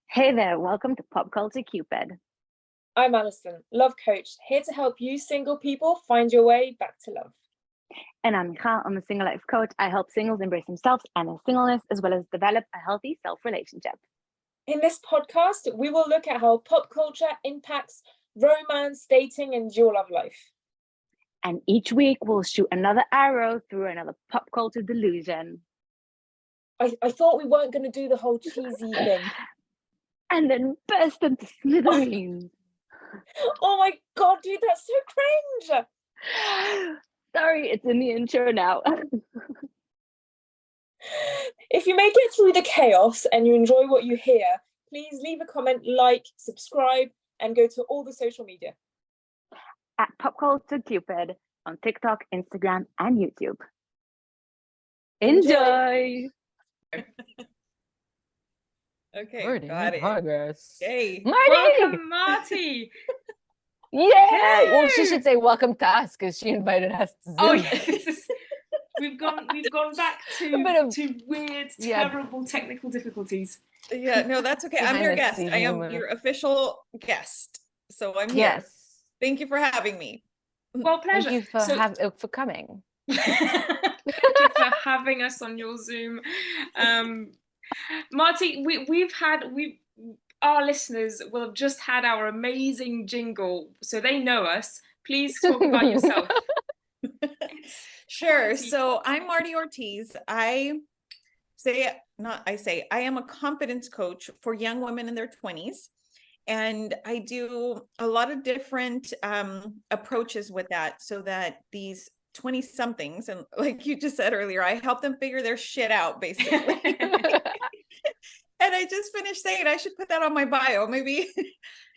Hey there, welcome to Pop Culture Cupid. I'm Alison, love coach, here to help you single people find your way back to love. And I'm Michal, I'm a single life coach. I help singles embrace themselves and their singleness, as well as develop a healthy self-relationship. In this podcast, we will look at how pop culture impacts romance, dating, and your love life. And each week we'll shoot another arrow through another pop culture delusion. I thought we weren't going to do the whole cheesy thing. And then burst into smithereens. Oh my god, dude, that's so cringe! Sorry, it's in the intro now. If you make it through the chaos and you enjoy what you hear, please leave a comment, like, subscribe, and go to all the social media. At Pop Culture Cupid on TikTok, Instagram, and YouTube. Enjoy! Okay, Already got in it. progress. Yay. Marty! Welcome, Marty. Yeah! Well, she should say welcome to us because she invited us to Zoom. Oh yes, we've gone back to weird, terrible technical difficulties. Yeah, no, that's okay. I'm Behind your the guest. I am scenes. your official guest. So I'm here. Yes. Thank you for having me. Well, pleasure. Thank you for coming. Thank you for having us on your Zoom. Marty, our listeners will have just had our amazing jingle, so they know us. Please talk about yourself. Sure. So I'm Marty Ortiz. I am a confidence coach for young women in their 20s. And I do a lot of different approaches with that so that these 20 somethings, and like you just said earlier, I help them figure their shit out, basically. And I just finished saying I should put that on my bio. Maybe,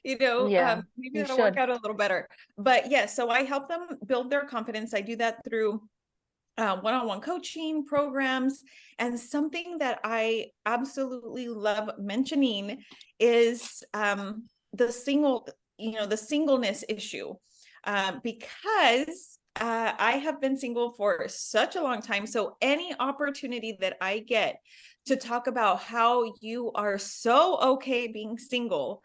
maybe that'll work out a little better. But yeah, so I help them build their confidence. I do that through one-on-one coaching programs. And something that I absolutely love mentioning is the singleness issue, because I have been single for such a long time. So any opportunity that I get to talk about how you are so okay being single,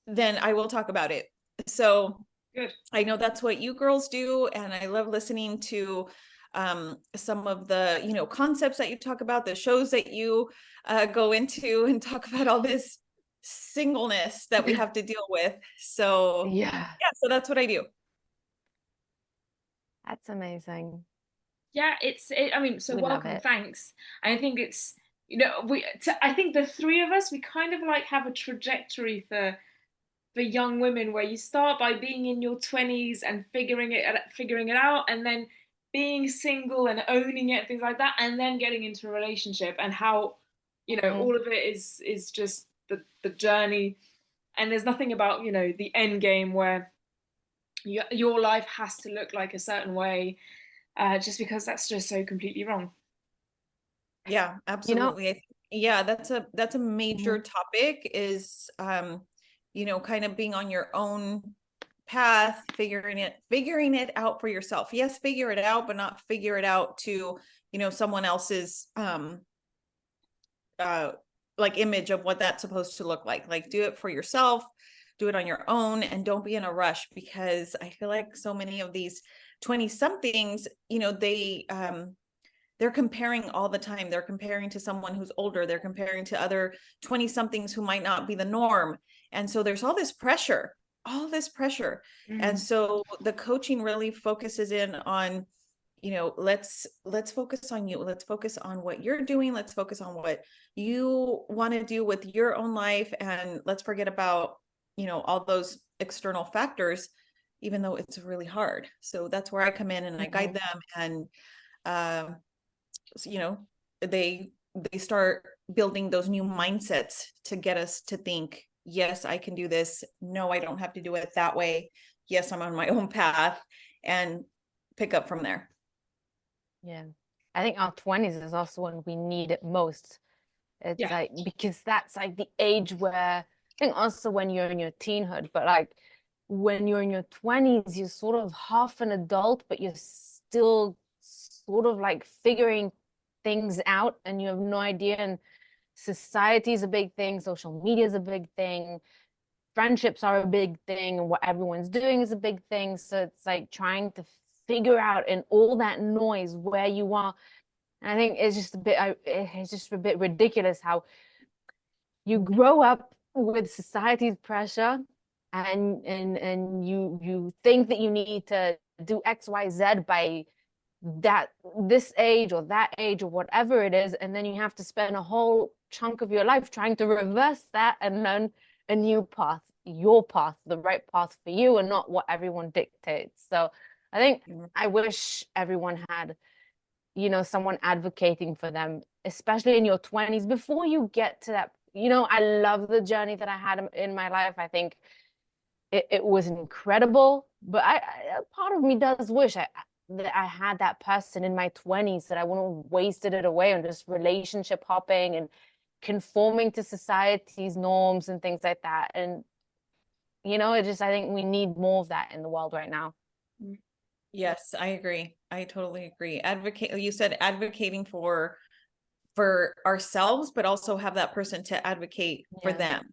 then I will talk about it. So good. I know that's what you girls do. And I love listening to some of the, concepts that you talk about, the shows that you go into and talk about all this singleness that we have to deal with. So yeah, so that's what I do. That's amazing. Yeah, welcome, thanks. I think it's, I think the three of us, we kind of like have a trajectory for young women where you start by being in your 20s and figuring it out, and then being single and owning it, things like that, and then getting into a relationship, and how, all of it is just the journey. And there's nothing about, the end game where your life has to look like a certain way, just because that's just so completely wrong. Yeah, absolutely. That's a major topic is, kind of being on your own path, figuring it out for yourself. Yes, figure it out, but not figure it out to, someone else's, like image of what that's supposed to look like. Like, do it for yourself, do it on your own, and don't be in a rush, because I feel like so many of these 20 somethings, they're comparing all the time. They're comparing to someone who's older. They're comparing to other 20 somethings who might not be the norm. And so there's all this pressure. And so the coaching really focuses in on, let's focus on you. Let's focus on what you're doing. Let's focus on what you want to do with your own life. And let's forget about, all those external factors, even though it's really hard. So that's where I come in and I guide them. And, they start building those new mindsets to get us to think, yes, I can do this. No, I don't have to do it that way. Yes, I'm on my own path, and pick up from there. Yeah. I think our 20s is also when we need it most. It's like, because that's like the age where, I think also when you're in your teenhood, but like when you're in your 20s, you're sort of half an adult, but you're still sort of like figuring things out and you have no idea. And society is a big thing, social media is a big thing, friendships are a big thing, and what everyone's doing is a big thing. So it's like trying to figure out in all that noise where you are. And I think it's just a bit ridiculous how you grow up with society's pressure, and you think that you need to do XYZ by this age or that age or whatever it is, and then you have to spend a whole chunk of your life trying to reverse that and learn a new path, your path, the right path for you, and not what everyone dictates. So I think I wish everyone had, someone advocating for them, especially in your 20s, before you get to that. I love the journey that I had in my life. I think it was incredible, but part of me does wish that I had that person in my 20s, that I wouldn't have wasted it away on just relationship hopping and conforming to society's norms and things like that. And I think we need more of that in the world right now. Yes, I agree. I totally agree. You said advocating for ourselves, but also have that person to advocate for them.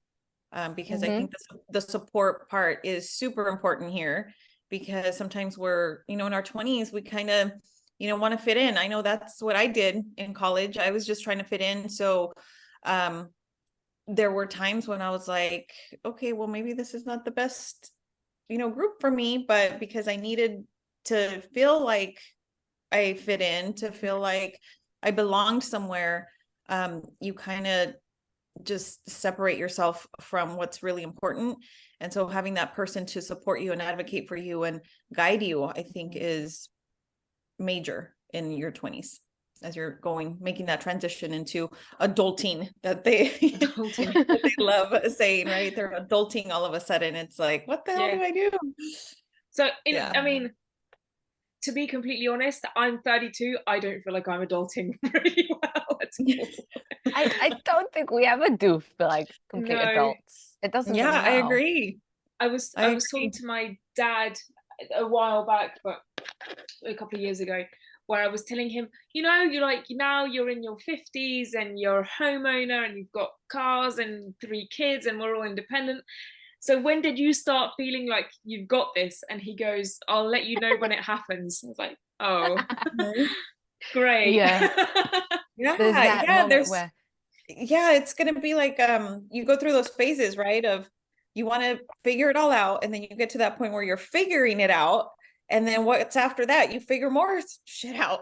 Because I think the support part is super important here, because sometimes we're, in our 20s, we kind of, want to fit in. I know that's what I did in college. I was just trying to fit in. So, there were times when I was like, okay, well, maybe this is not the best, group for me, but because I needed to feel like I fit in, to feel like I belonged somewhere, you kind of just separate yourself from what's really important. And so having that person to support you and advocate for you and guide you, I think, is major in your 20s as you're making that transition into adulting that they love saying, right? They're adulting all of a sudden. It's like, what the hell do I do? So I mean, to be completely honest, I'm 32. I don't feel like I'm adulting really well at all. I don't think we ever do feel like complete adults. It doesn't. Yeah, I agree. I was talking to my dad a while back, but a couple of years ago, where I was telling him, you're like, now you're in your 50s and you're a homeowner and you've got cars and 3 kids and we're all independent. So when did you start feeling like you've got this? And he goes, I'll let you know when it happens. I was like, oh, great. Yeah. It's going to be like, you go through those phases, right? Of you want to figure it all out. And then you get to that point where you're figuring it out. And then what's after that? You figure more shit out.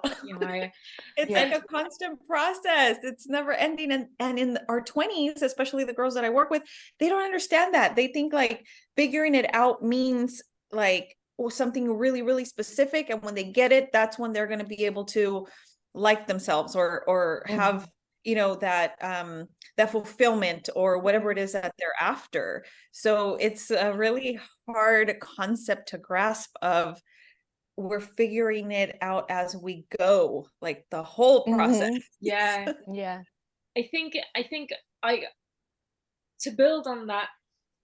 It's like a constant process. It's never ending. And in our 20s, especially the girls that I work with, they don't understand that. They think like figuring it out means like something really, really specific. And when they get it, that's when they're going to be able to like themselves or have, that fulfillment or whatever it is that they're after. So it's a really hard concept to grasp of, we're figuring it out as we go, like the whole process. Yeah. I think to build on that,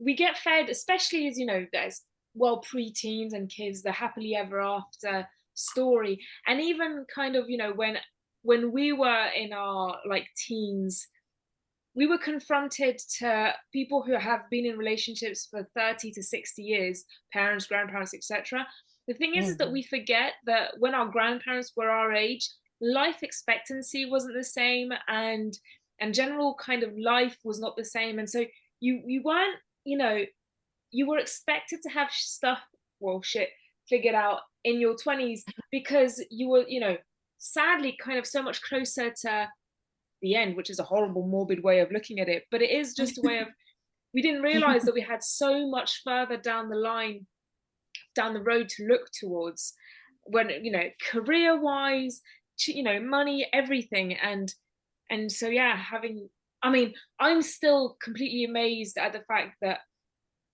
we get fed, especially as there's preteens and kids, the happily ever after story, and even kind of when we were in our like teens, we were confronted to people who have been in relationships for 30 to 60 years, parents, grandparents, etc. The thing is that we forget that when our grandparents were our age, life expectancy wasn't the same, and general kind of life was not the same. And so you weren't, you were expected to have shit figured out in your 20s, because you were, sadly kind of so much closer to the end, which is a horrible, morbid way of looking at it. But it is just a way of, we didn't realize that we had so much further down the road to look towards, when career wise, money, everything. And so I'm still completely amazed at the fact that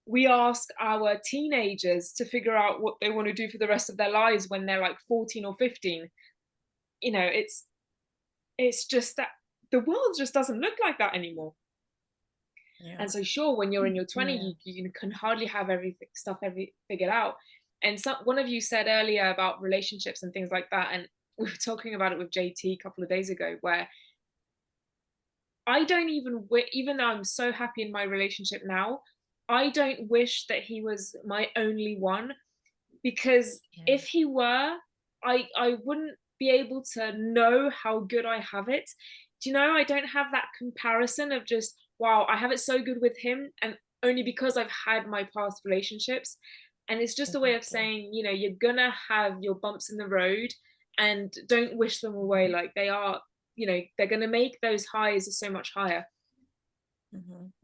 we ask our teenagers to figure out what they want to do for the rest of their lives when they're like 14 or 15. It's just that the world just doesn't look like that anymore. And so sure, when you're in your 20s, you can hardly have everything figured out. And one of you said earlier about relationships and things like that, and we were talking about it with JT a couple of days ago, where I don't even though I'm so happy in my relationship now, I don't wish that he was my only one, because if he were, I wouldn't be able to know how good I have it. Do you know, I don't have that comparison of just, wow, I have it so good with him, and only because I've had my past relationships. And it's just a way of saying, you know, you're gonna have your bumps in the road, and don't wish them away. Like, they are, you know, they're gonna make those highs so much higher.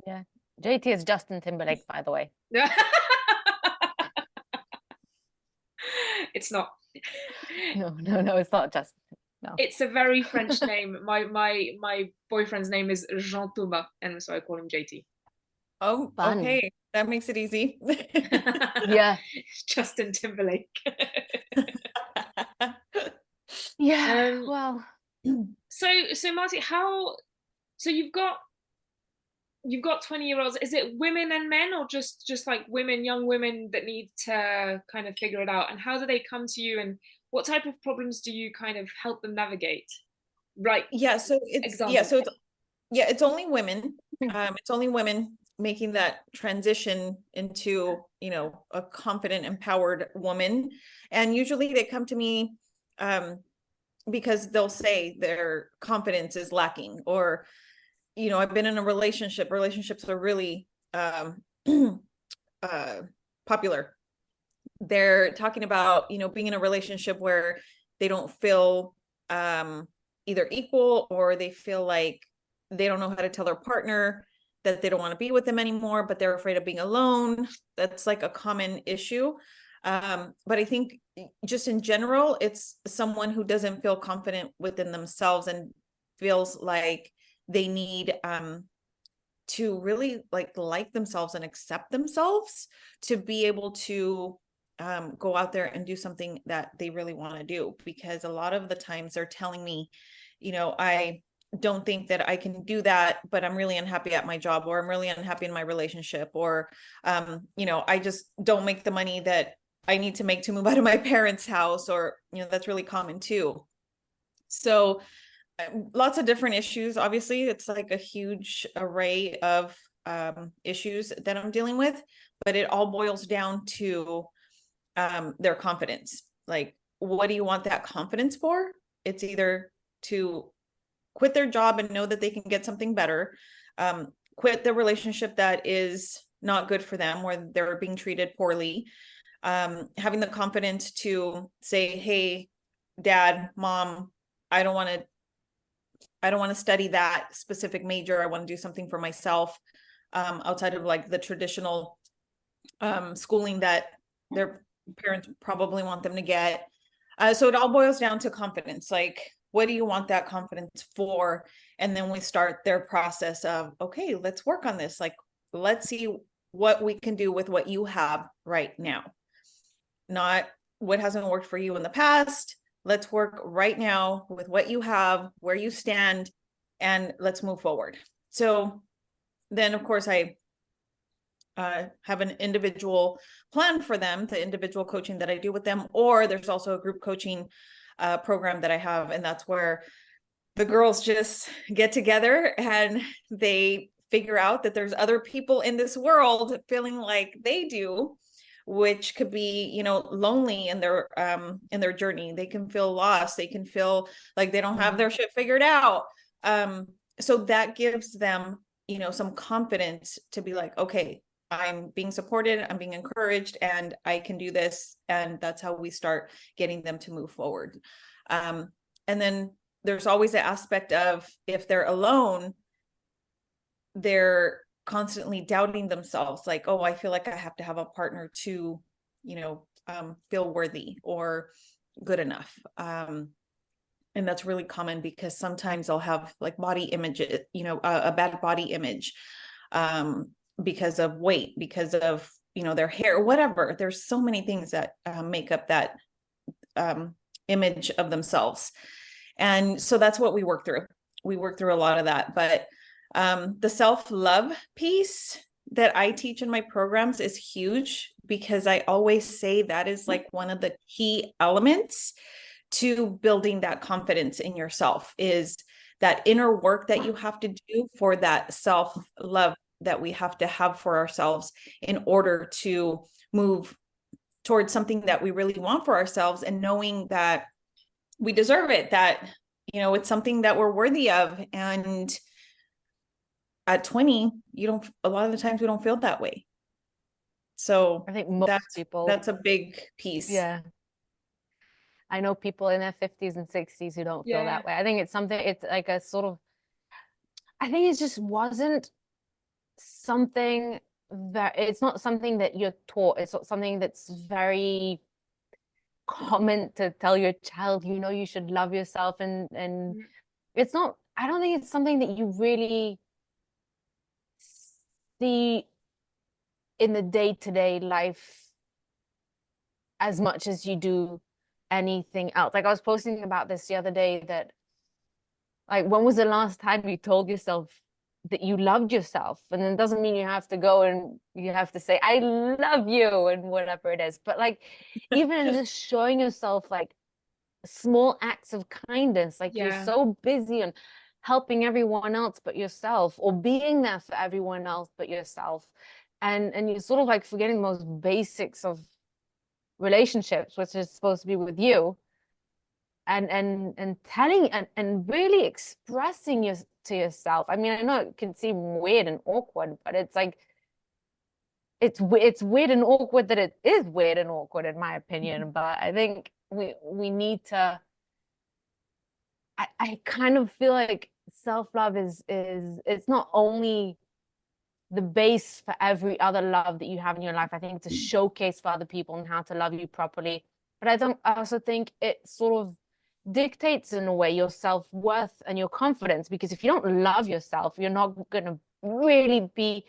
Yeah, JT is Justin Timberlake, by the way. It's not. No, it's not Justin. No, it's a very French name. My boyfriend's name is Jean Thomas, and so I call him JT. Oh, Fun. Okay, that makes it easy. Yeah, Justin Timberlake. yeah. Well, so Marty, so you've got 20-year-olds. Is it women and men, or just like women, young women that need to kind of figure it out? And how do they come to you, and what type of problems do you kind of help them navigate? Right. Yeah, so it's it's only women. It's only women making that transition into, you know, a confident, empowered woman. And usually they come to me because they'll say their confidence is lacking, or, you know, I've been in a relationship. Relationships are really popular. They're talking about, you know, being in a relationship where they don't feel either equal, or they feel like they don't know how to tell their partner that they don't want to be with them anymore, but they're afraid of being alone. That's like a common issue. But I think just in general, it's someone who doesn't feel confident within themselves and feels like they need to really like themselves and accept themselves to be able to go out there and do something that they really want to do. Because a lot of the times they're telling me, you know, I don't think that I can do that, but I'm really unhappy at my job, or I'm really unhappy in my relationship, or, you know, I just don't make the money that I need to make to move out of my parents' house, or, you know, that's really common too. So lots of different issues. Obviously, it's like a huge array of issues that I'm dealing with, but it all boils down to their confidence. Like, what do you want that confidence for? It's either to quit their job and know that they can get something better, quit the relationship that is not good for them, where they're being treated poorly, having the confidence to say, hey, dad, mom, I don't want to study that specific major. I want to do something for myself outside of like the traditional schooling that their parents probably want them to get. So it all boils down to confidence. Like, what do you want that confidence for? And then we start their process of, okay, let's work on this. Like, let's see what we can do with what you have right now. Not what hasn't worked for you in the past. Let's work right now with what you have, where you stand, and let's move forward. So then, of course, I have an individual plan for them, the individual coaching that I do with them, or there's also a group coaching program that I have. And that's where the girls just get together and they figure out that there's other people in this world feeling like they do, which could be, you know, lonely in their journey. They can feel lost. They can feel like they don't have their shit figured out. So that gives them, you know, some confidence to be like, okay, I'm being supported, I'm being encouraged, and I can do this. And that's how we start getting them to move forward. And then there's always the aspect of, if they're alone, they're constantly doubting themselves. Like, oh, I feel like I have to have a partner to, you know, feel worthy or good enough. And that's really common because sometimes they'll have like body image, you know, a bad body image, because of weight, because of, you know, their hair, whatever. There's so many things that make up that image of themselves. And so that's what we work through. We work through a lot of that. But the self-love piece that I teach in my programs is huge, because I always say that is like one of the key elements to building that confidence in yourself, is that inner work that you have to do for that self-love that we have to have for ourselves in order to move towards something that we really want for ourselves, and knowing that we deserve it, that, you know, it's something that we're worthy of. And at 20, a lot of the times we don't feel that way. So I think most people, that's a big piece. Yeah. I know people in their 50s and 60s who don't feel that way. I think it's something, it's like a sort of, I think it just wasn't something that, it's not something that you're taught. It's not something that's very common to tell your child, you know, you should love yourself. And it's not, I don't think it's something that you really see in the day-to-day life as much as you do anything else. Like I was posting about this the other day, that like, when was the last time you told yourself that you loved yourself? And it doesn't mean you have to go and you have to say, I love you, and whatever it is. But like, even just showing yourself like small acts of kindness, like you're so busy and helping everyone else but yourself, or being there for everyone else but yourself. And you're sort of like forgetting the most basics of relationships, which is supposed to be with you, and telling and really expressing to yourself. I mean, I know it can seem weird and awkward, but it's like, it's weird and awkward that it is weird and awkward, in my opinion. But I think we need to, I kind of feel like self-love is it's not only the base for every other love that you have in your life. I think it's a showcase for other people and how to love you properly. But I also think it sort of dictates, in a way, your self-worth and your confidence. Because if you don't love yourself, you're not going to really be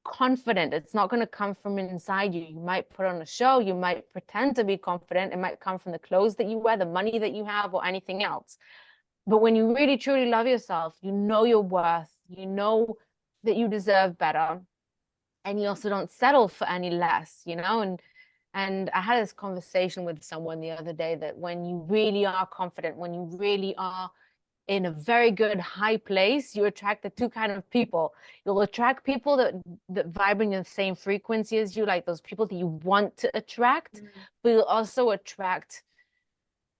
confident. It's not going to come from inside you. You might put on a show, you might pretend to be confident. It might come from the clothes that you wear, the money that you have, or anything else. But when you really truly love yourself, you know your worth, you know that you deserve better, and you also don't settle for any less, you know. And I had this conversation with someone the other day, that when you really are confident, when you really are in a very good high place, you attract the two kind of people. You'll attract people that vibrate in the same frequency as you, like those people that you want to attract, but you'll also attract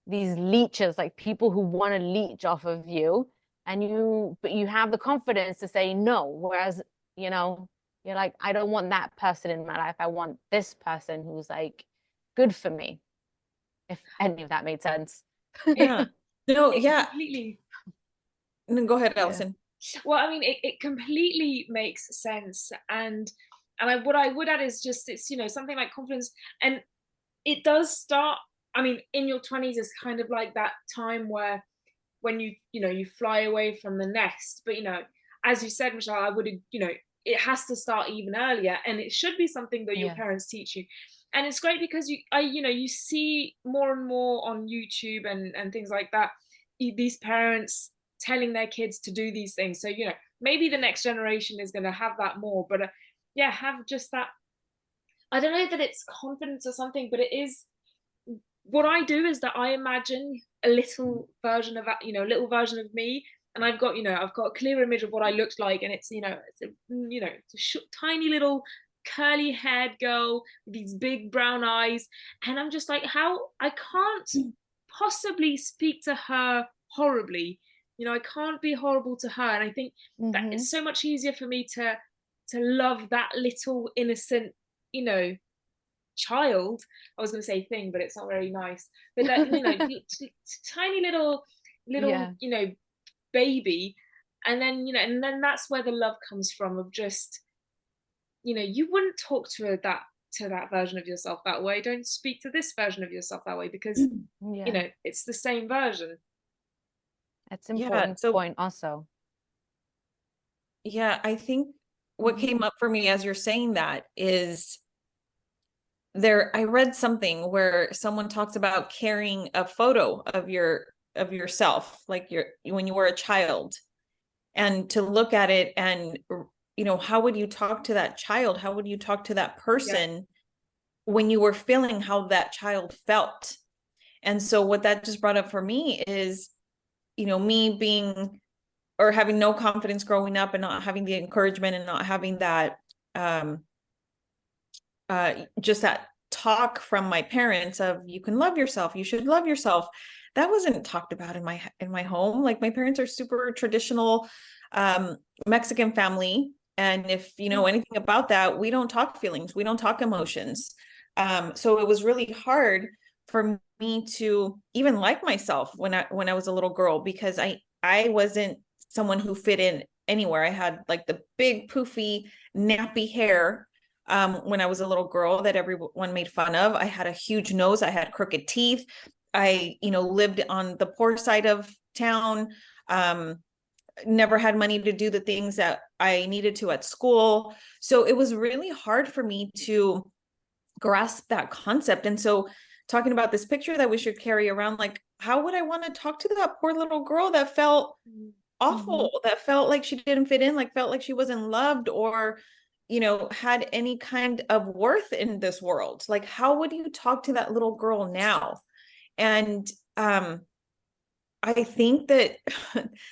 these leeches, like people who want to leech off of you, but you have the confidence to say no. Whereas, you know, you're like, I don't want that person in my life. I want this person who's like good for me. If any of that made sense. Yeah. No, yeah. Completely. No, go ahead, Alison. Well, I mean, it completely makes sense. And what I would add is just, it's, you know, something like confidence, and it does start, I mean, in your 20s is kind of like that time where, when you fly away from the nest. But, you know, as you said, Michelle, I would, you know, it has to start even earlier, and it should be something that your parents teach you. And it's great because you see more and more on YouTube and things like that, these parents telling their kids to do these things. So, you know, maybe the next generation is going to have that more, but have just that, I don't know that it's confidence or something, but it is, what I do is that I imagine a little version of that, you know, a little version of me. And I've got a clear image of what I looked like. And it's, it's a tiny little curly haired girl with these big brown eyes. And I'm just like, how I can't possibly speak to her horribly. You know, I can't be horrible to her. And I think that it's so much easier for me to love that little innocent, you know, child. I was going to say thing, but it's not very nice. But that, you know, tiny little, you know, baby. And then, you know, and then that's where the love comes from, of just, you know, you wouldn't talk to that version of yourself that way. Don't speak to this version of yourself that way, because you know, it's the same version. That's an important point also. Yeah, I think what came up for me as you're saying that is, I read something where someone talks about carrying a photo of yourself, like when you were a child, and to look at it, and, you know, how would you talk to that child? How would you talk to that person when you were feeling how that child felt? And so what that just brought up for me is, you know, me being or having no confidence growing up and not having the encouragement and not having that, just that talk from my parents of, you can love yourself, you should love yourself. That wasn't talked about in my home. Like, my parents are super traditional, Mexican family. And if you know anything about that, we don't talk feelings, we don't talk emotions. So it was really hard for me to even like myself when I was a little girl, because I wasn't someone who fit in anywhere. I had like the big poofy nappy hair when I was a little girl that everyone made fun of. I had a huge nose, I had crooked teeth. I, lived on the poor side of town. Never had money to do the things that I needed to at school. So it was really hard for me to grasp that concept. And so talking about this picture that we should carry around, like, how would I want to talk to that poor little girl that felt awful, that felt like she didn't fit in, like felt like she wasn't loved, or had any kind of worth in this world? Like, how would you talk to that little girl now? And I think that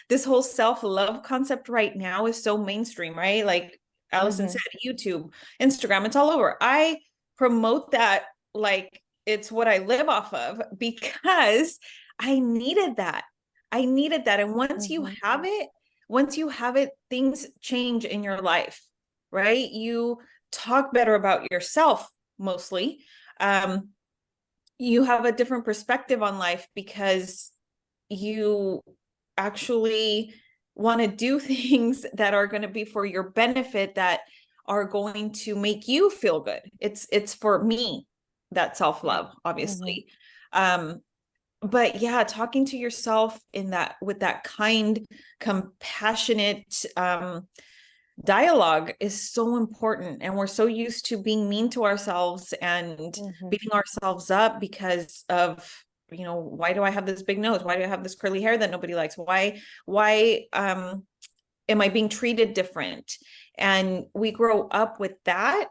this whole self-love concept right now is so mainstream, right? Like Allison said, YouTube, Instagram, it's all over. I promote that like it's what I live off of, because I needed that. And once you have it, things change in your life, right? You talk better about yourself mostly. You have a different perspective on life because you actually want to do things that are going to be for your benefit, that are going to make you feel good. It's for me, that self-love, obviously. But yeah, talking to yourself with that kind, compassionate dialogue is so important. And we're so used to being mean to ourselves and beating ourselves up because of, why do I have this big nose? Why do I have this curly hair that nobody likes? Why am I being treated different? And we grow up with that,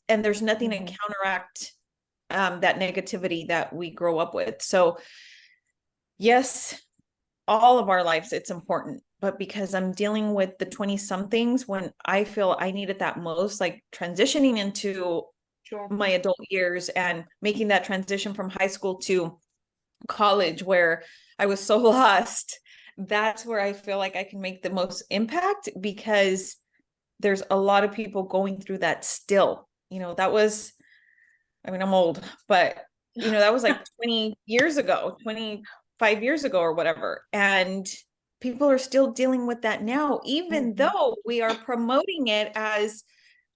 and there's nothing to counteract that negativity that we grow up with. So yes, all of our lives, it's important, but because I'm dealing with the 20 somethings when I feel I need it that most, like transitioning into my adult years and making that transition from high school to college, where I was so lost, that's where I feel like I can make the most impact, because there's a lot of people going through that still. That was, I'm old, but that was like 20 years ago, 25 years ago or whatever. And people are still dealing with that now, even though we are promoting it as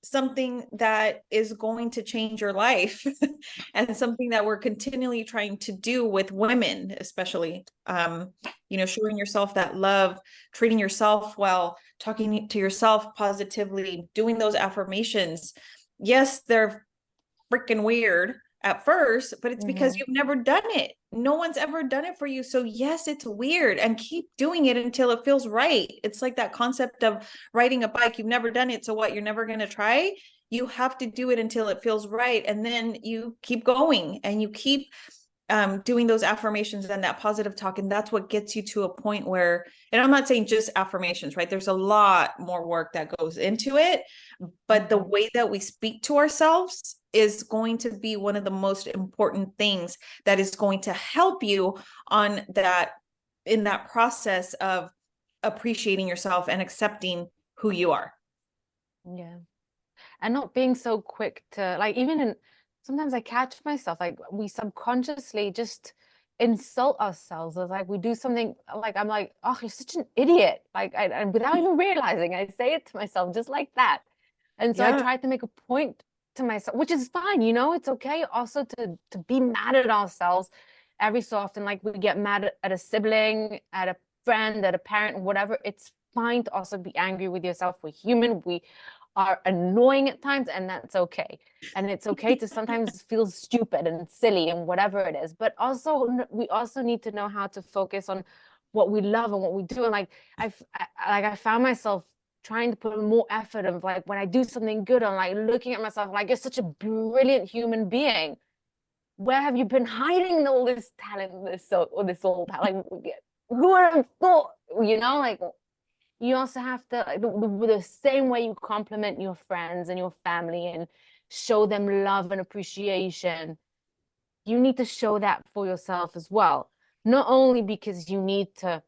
something that is going to change your life and something that we're continually trying to do with women, especially, showing yourself that love, treating yourself well, talking to yourself positively, doing those affirmations. Yes, they're freaking weird at first, but it's because you've never done it. No one's ever done it for you. So yes, it's weird, and keep doing it until it feels right. It's like that concept of riding a bike. You've never done it. So what? You're never going to try? You have to do it until it feels right. And then you keep going and you keep doing those affirmations and that positive talk. And that's what gets you to a point where, and I'm not saying just affirmations, right? There's a lot more work that goes into it, but the way that we speak to ourselves is going to be one of the most important things that is going to help you on that, in that process of appreciating yourself and accepting who you are. Yeah. And not being so quick to, like, sometimes I catch myself, like, we subconsciously just insult ourselves. As like we do something, like I'm like, oh, you're such an idiot. Like, and without even realizing, I say it to myself just like that. And so I try to make a point to myself, which is fine, it's okay also to be mad at ourselves every so often. Like, we get mad at a sibling, at a friend, at a parent, whatever. It's fine to also be angry with yourself. We're human. We are annoying at times, and that's okay. And it's okay to sometimes feel stupid and silly and whatever it is. But also, we also need to know how to focus on what we love and what we do. And like I found myself trying to put more effort of, like, when I do something good, I'm like looking at myself like, you're such a brilliant human being. Where have you been hiding all this talent, this old talent? Who would have thought, like, you also have to, like, the same way you compliment your friends and your family and show them love and appreciation, you need to show that for yourself as well. Not only because you need to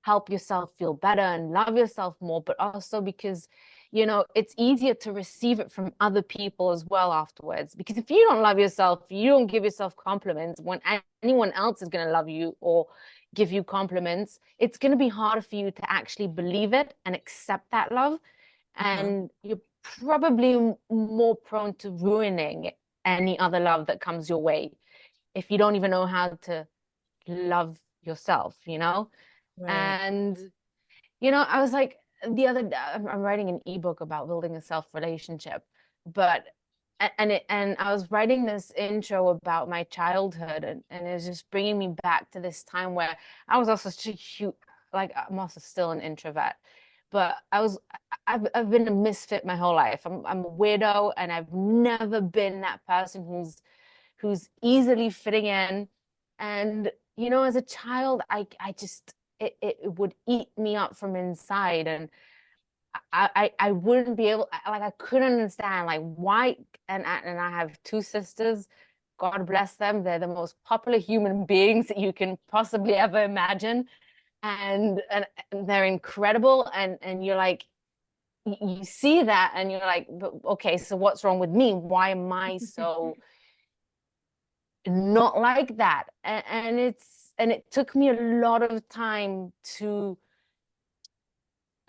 help yourself feel better and love yourself more, but also because, you know, it's easier to receive it from other people as well afterwards. Because if you don't love yourself, you don't give yourself compliments, when anyone else is going to love you or give you compliments, it's going to be harder for you to actually believe it and accept that love. And you're probably more prone to ruining any other love that comes your way if you don't even know how to love yourself, you know? Right. And, you know, I was like, the other day, I'm writing an ebook about building a self relationship, but and I was writing this intro about my childhood, and it's just bringing me back to this time where I was also such a huge, like, I'm also still an introvert, but I've been a misfit my whole life. I'm a weirdo, and I've never been that person who's easily fitting in. And, you know, as a child, I just, it would eat me up from inside, and I wouldn't be able, like, I couldn't understand, like, why. And I have two sisters, God bless them, they're the most popular human beings that you can possibly ever imagine, and they're incredible, and you're like, you see that and you're like, but okay, so what's wrong with me? Why am I so not like that? And it took me a lot of time to,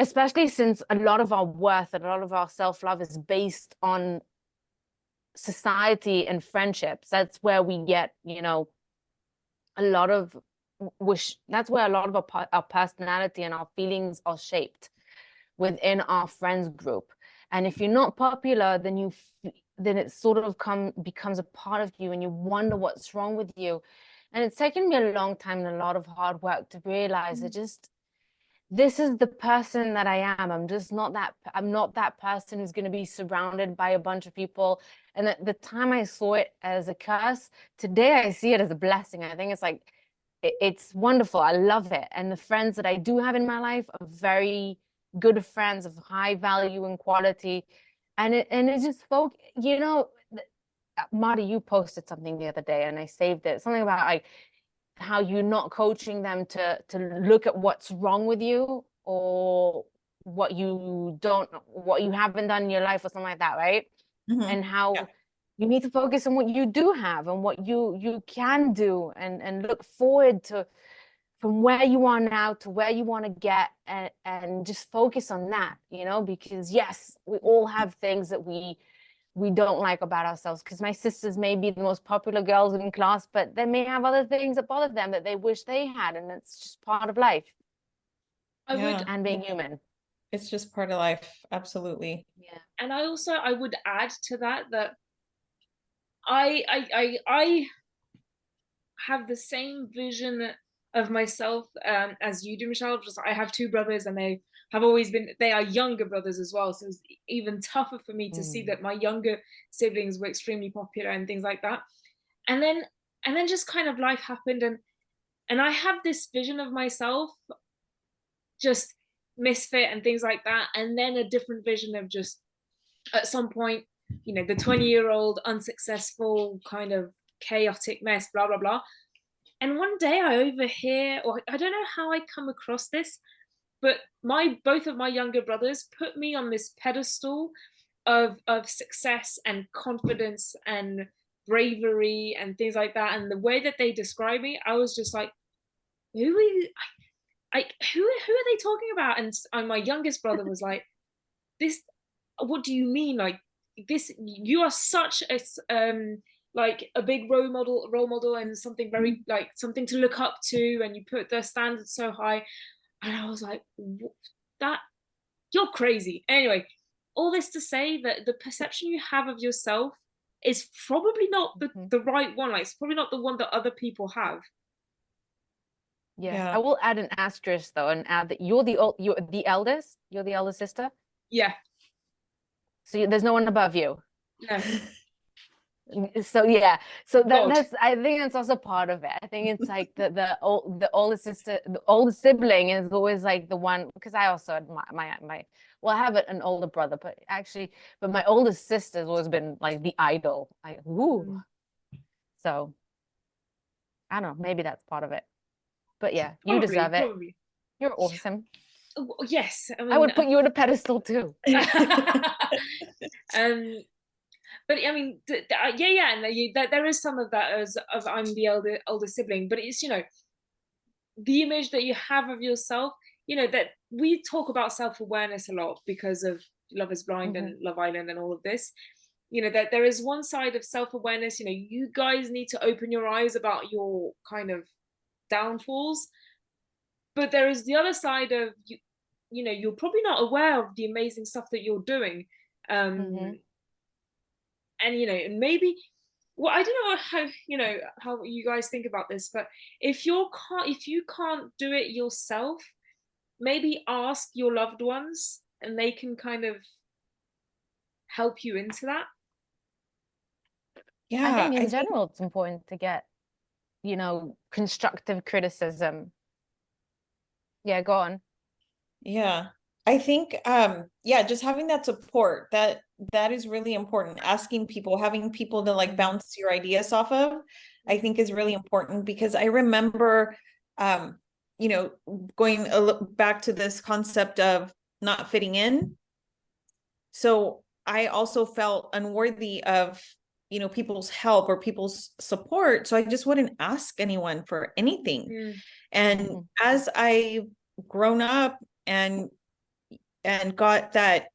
especially since a lot of our worth and a lot of our self-love is based on society and friendships. That's where we get, you know, a lot of that's where a lot of our personality and our feelings are shaped, within our friends group. And if you're not popular, then it sort of becomes a part of you, and you wonder what's wrong with you. And it's taken me a long time and a lot of hard work to realize that just, this is the person that I am. I'm not that person who's going to be surrounded by a bunch of people. And at the time I saw it as a curse, today I see it as a blessing. I think it's like, it's wonderful. I love it. And the friends that I do have in my life are very good friends of high value and quality. And it just you know, Marty, you posted something the other day and I saved it. Something about, like, how you're not coaching them to look at what's wrong with you, or what you haven't done in your life, or something like that, right? And how you need to focus on what you do have and what you can do, and look forward to, from where you are now to where you want to get, and just focus on that, you know, because yes, we all have things that we don't like about ourselves, because my sisters may be the most popular girls in class, but they may have other things that bother them that they wish they had, and it's just part of life. And being human. It's just part of life. Absolutely. Yeah. And I would add to that I have the same vision of myself as you do, Michelle. Just, I have two brothers, and they are younger brothers as well, so it's even tougher for me to see that my younger siblings were extremely popular and things like that. And then just kind of life happened, and I have this vision of myself just misfit and things like that, and then a different vision of just, at some point, you know, the 20-year-old unsuccessful kind of chaotic mess, blah blah blah. And one day I overhear, or I don't know how I come across this, but both of my younger brothers put me on this pedestal of success and confidence and bravery and things like that. And the way that they describe me, I was just like, who are you? Who are they talking about? And my youngest brother was like, this, what do you mean? Like, this, you are such a like a big role model and something very, like, something to look up to, and you put the standards so high. And I was like, that, you're crazy. Anyway, all this to say that the perception you have of yourself is probably not the right one. Like, it's probably not the one that other people have. Yeah. I will add an asterisk though, and add that you're the eldest. You're the eldest sister. Yeah. So there's no one above you. No. So yeah, so God. that's, I think that's also part of it. I think it's like the older sister, the older sibling is always like the one, because I also had my well, I have an older brother, but my older sister has always been like the idol. So I don't know, maybe that's part of it. But yeah, you deserve it. Probably. You're awesome. Yes, I mean, I would put you on a pedestal too. But I mean, yeah, and there is some of that as of I'm the older sibling, but it's, you know, the image that you have of yourself, you know, that we talk about self-awareness a lot because of Love is Blind and Love Island and all of this, you know, that there is one side of self-awareness, you know, you guys need to open your eyes about your kind of downfalls, but there is the other side of you know, you're probably not aware of the amazing stuff that you're doing, and you know, and maybe, well, I don't know how, you know, how you guys think about this, but if you can't do it yourself, maybe ask your loved ones and they can kind of help you into that. Yeah, I think in general it's important to get, you know, constructive criticism. Yeah, go on. Yeah, I think just having that support, that is really important. Asking people, having people to like bounce your ideas off of, I think is really important, because I remember you know, going back to this concept of not fitting in. So I also felt unworthy of, you know, people's help or people's support, so I just wouldn't ask anyone for anything. And as I've grown up and got that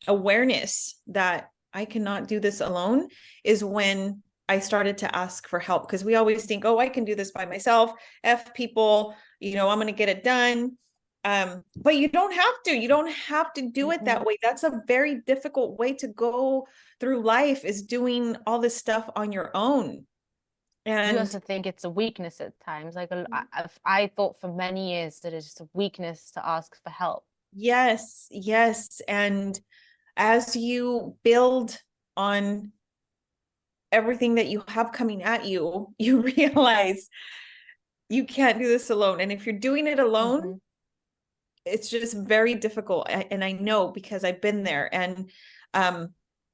awareness that I cannot do this alone, is when I started to ask for help, because we always think, oh, I can do this by myself, F people, you know, I'm going to get it done. But you don't have to do it that way. That's a very difficult way to go through life, is doing all this stuff on your own. And you also think it's a weakness at times. Like I thought for many years that it's just a weakness to ask for help. Yes. And as you build on everything that you have coming at you, you realize you can't do this alone. And if you're doing it alone, it's just very difficult. And I know, because I've been there, and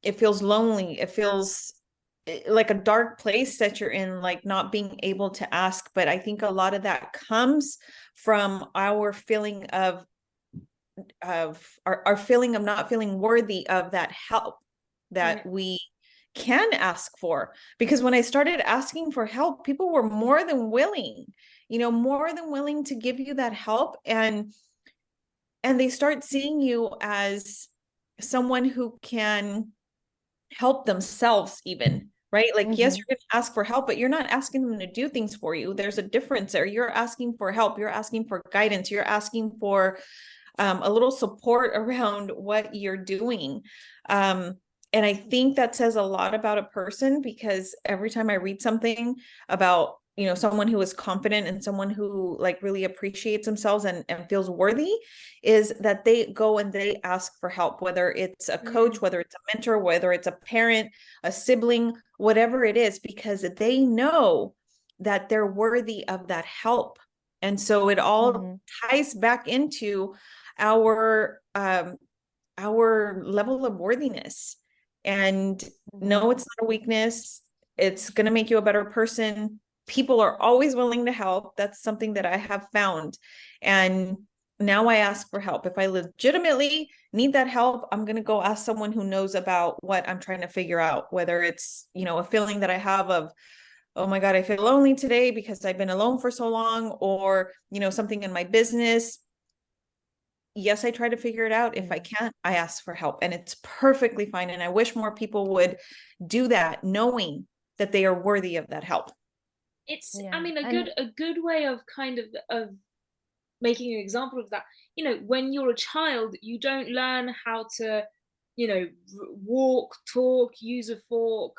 it feels lonely. It feels like a dark place that you're in, like not being able to ask. But I think a lot of that comes from our feeling of our feeling of not feeling worthy of that help that we can ask for. Because when I started asking for help, people were more than willing to give you that help, and they start seeing you as someone who can help themselves even, right? Like, yes, you're going to ask for help, but you're not asking them to do things for you. There's a difference there. You're asking for help. You're asking for guidance. You're asking for a little support around what you're doing. And I think that says a lot about a person, because every time I read something about, you know, someone who is confident and someone who like really appreciates themselves and feels worthy, is that they go and they ask for help, whether it's a coach, whether it's a mentor, whether it's a parent, a sibling, whatever it is, because they know that they're worthy of that help. And so it all ties back into our level of worthiness. And no, it's not a weakness. It's going to make you a better person. People are always willing to help. That's something that I have found. And now I ask for help. If I legitimately need that help, I'm going to go ask someone who knows about what I'm trying to figure out, whether it's, you know, a feeling that I have of, oh my God, I feel lonely today because I've been alone for so long, or, you know, something in my business. Yes, I try to figure it out. If I can't, I ask for help, and it's perfectly fine. And I wish more people would do that, knowing that they are worthy of that help. It's, I mean, a good way of kind of making an example of that. You know, when you're a child, you don't learn how to, you know, walk, talk, use a fork,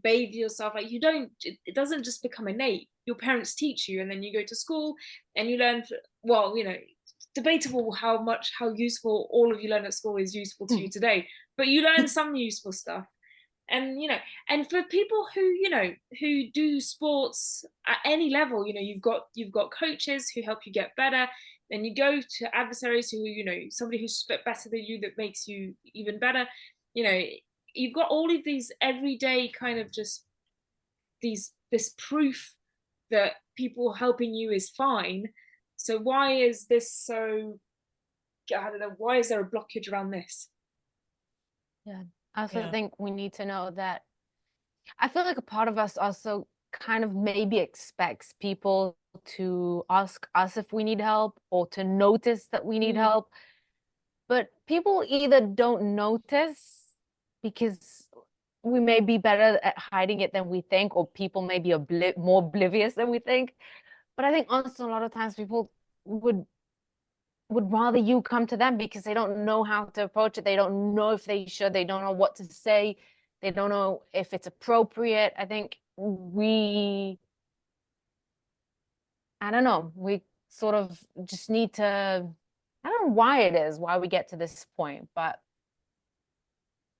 bathe yourself. Like, you don't, it doesn't just become innate. Your parents teach you, and then you go to school and you learn, well, you know, debatable how useful all of you learn at school is useful to you today, but you learn some useful stuff. And and for people who do sports at any level, you've got coaches who help you get better. Then you go to adversaries who, somebody who's better than you that makes you even better. You've got all of these everyday kind of just this proof that people helping you is fine. So why is this so, I don't know, why is there a blockage around this? Yeah, I also think we need to know that I feel like a part of us also kind of maybe expects people to ask us if we need help or to notice that we need help. But people either don't notice because we may be better at hiding it than we think, or people may be more oblivious than we think. But I think also a lot of times people would rather you come to them because they don't know how to approach it. They don't know if they should. They don't know what to say. They don't know if it's appropriate. I think I don't know, we sort of just need to, I don't know why it is, why we get to this point, but.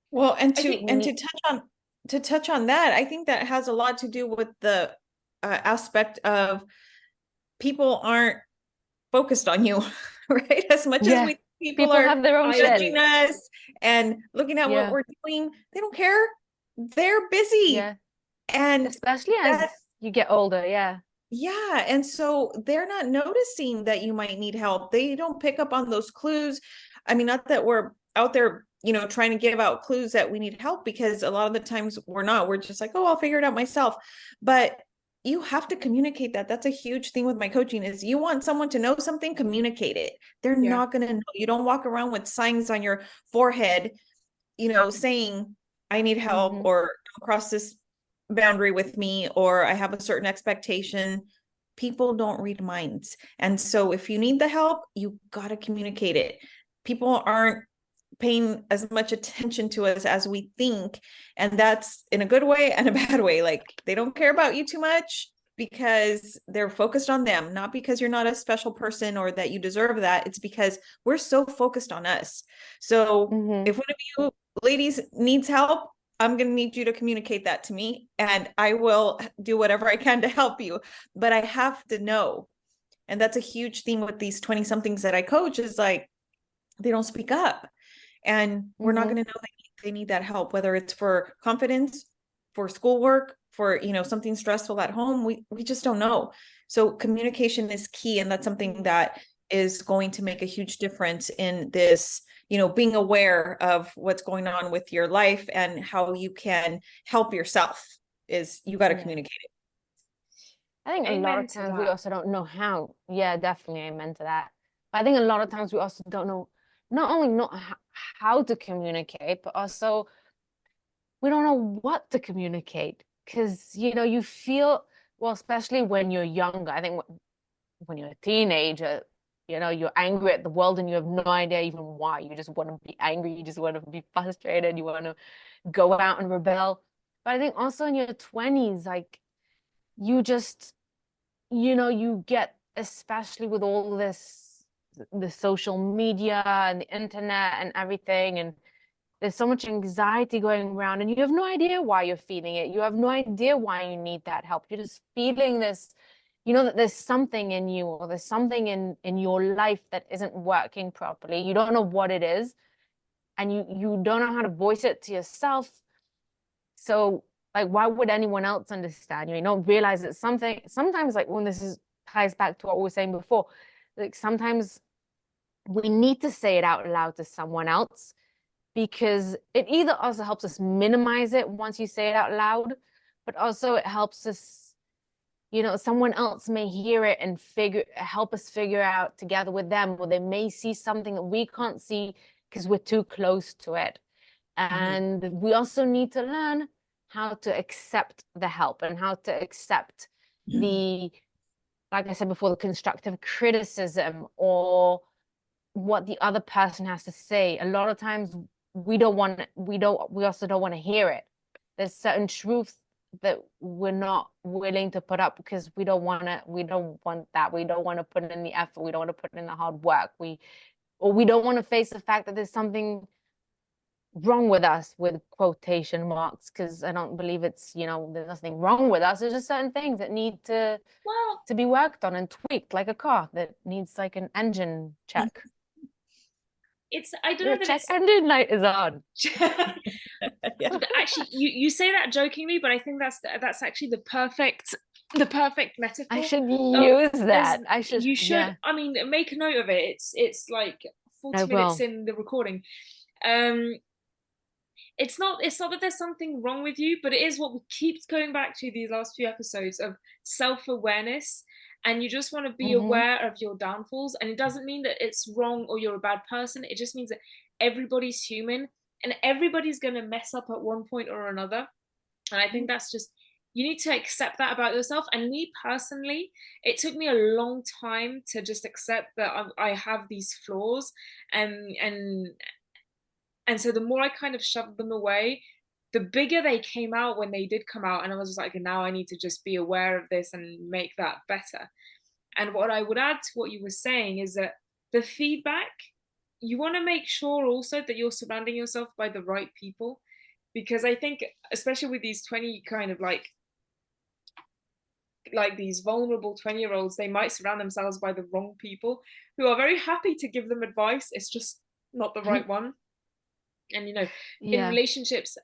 Well, and to touch on that, I think that has a lot to do with the aspect of people aren't focused on you, right? As much as people are have their own judging us and looking at what we're doing, they don't care. They're busy. And especially as you get older. Yeah. And so they're not noticing that you might need help. They don't pick up on those clues. I mean, not that we're out there, trying to give out clues that we need help, because a lot of the times we're not. We're just like, oh, I'll figure it out myself. But you have to communicate that. That's a huge thing with my coaching is you want someone to know something, communicate it. They're not going to know. You don't walk around with signs on your forehead, saying I need help or don't cross this boundary with me, or I have a certain expectation. People don't read minds. And so if you need the help, you got to communicate it. People aren't paying as much attention to us as we think. And that's in a good way and a bad way. Like they don't care about you too much because they're focused on them, not because you're not a special person or that you deserve that. It's because we're so focused on us. So if one of you ladies needs help, I'm going to need you to communicate that to me, and I will do whatever I can to help you. But I have to know. And that's a huge thing with these 20 somethings that I coach is like, they don't speak up, and we're not going to know they need that help, whether it's for confidence, for schoolwork, for, something stressful at home. We just don't know. So communication is key. And that's something that is going to make a huge difference in this, being aware of what's going on with your life and how you can help yourself. Is you got to communicate it. I think a lot of times we also don't know how. Yeah, definitely. Amen to that. But I think a lot of times we also don't know, not only not how to communicate, but also we don't know what to communicate. Because, you feel, well, especially when you're younger, I think when you're a teenager, you're angry at the world and you have no idea even why. You just want to be angry. You just want to be frustrated. You want to go out and rebel. But I think also in your 20s, like you just, you get, especially with all this, the social media and the internet and everything, and there's so much anxiety going around and you have no idea why you're feeling it. You have no idea why you need that help. You're just feeling this, that there's something in you, or there's something in your life that isn't working properly. You don't know what it is, and you don't know how to voice it to yourself. So like, why would anyone else understand you? You don't realize that sometimes like when ties back to what we were saying before, like sometimes we need to say it out loud to someone else, because it either also helps us minimize it once you say it out loud, but also it helps us, someone else may hear it and help us figure out together with them, or they may see something that we can't see because we're too close to it. And we also need to learn how to accept the help and how to accept the, like I said before, the constructive criticism or what the other person has to say. A lot of times we also don't want to hear it. There's certain truths that we're not willing to put up because we don't want that. We don't want to put in the effort. We don't want to put in the hard work. We don't want to face the fact that there's something wrong with us, with quotation marks, because I don't believe it's, you know, there's nothing wrong with us. There's just certain things that need to be worked on and tweaked, like a car that needs like an engine check. It's, I don't know that check it's engine light is on. Yeah. Actually, you say that jokingly, but I think that's actually the perfect metaphor. I should use that. You should. Yeah. I mean, make a note of it. It's like 40 minutes in the recording. It's not that there's something wrong with you, but it is what we keep going back to these last few episodes of self-awareness. And you just want to be aware of your downfalls. And it doesn't mean that it's wrong or you're a bad person. It just means that everybody's human and everybody's going to mess up at one point or another. And I think that's just, you need to accept that about yourself. And me personally, it took me a long time to just accept that I have these flaws. And so the more I kind of shoved them away, the bigger they came out when they did come out. And I was just like, now I need to just be aware of this and make that better. And what I would add to what you were saying is that the feedback, you want to make sure also that you're surrounding yourself by the right people. Because I think, especially with these 20 kind of like these vulnerable 20-year-olds, they might surround themselves by the wrong people who are very happy to give them advice. It's just not the right one. And, you know, in relationships,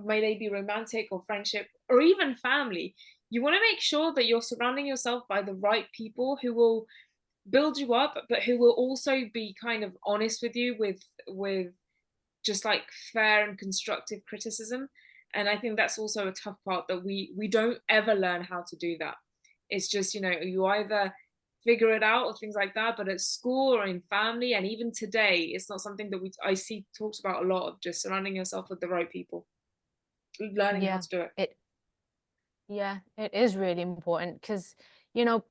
may they be romantic or friendship or even family, you want to make sure that you're surrounding yourself by the right people who will build you up, but who will also be kind of honest with you with just like fair and constructive criticism. And I think that's also a tough part, that we don't ever learn how to do that. It's just, you know, you either figure it out or things like that, but at school or in family and even today, it's not something that I see talked about a lot, of just surrounding yourself with the right people, learning how to do it. It is really important, because, you know,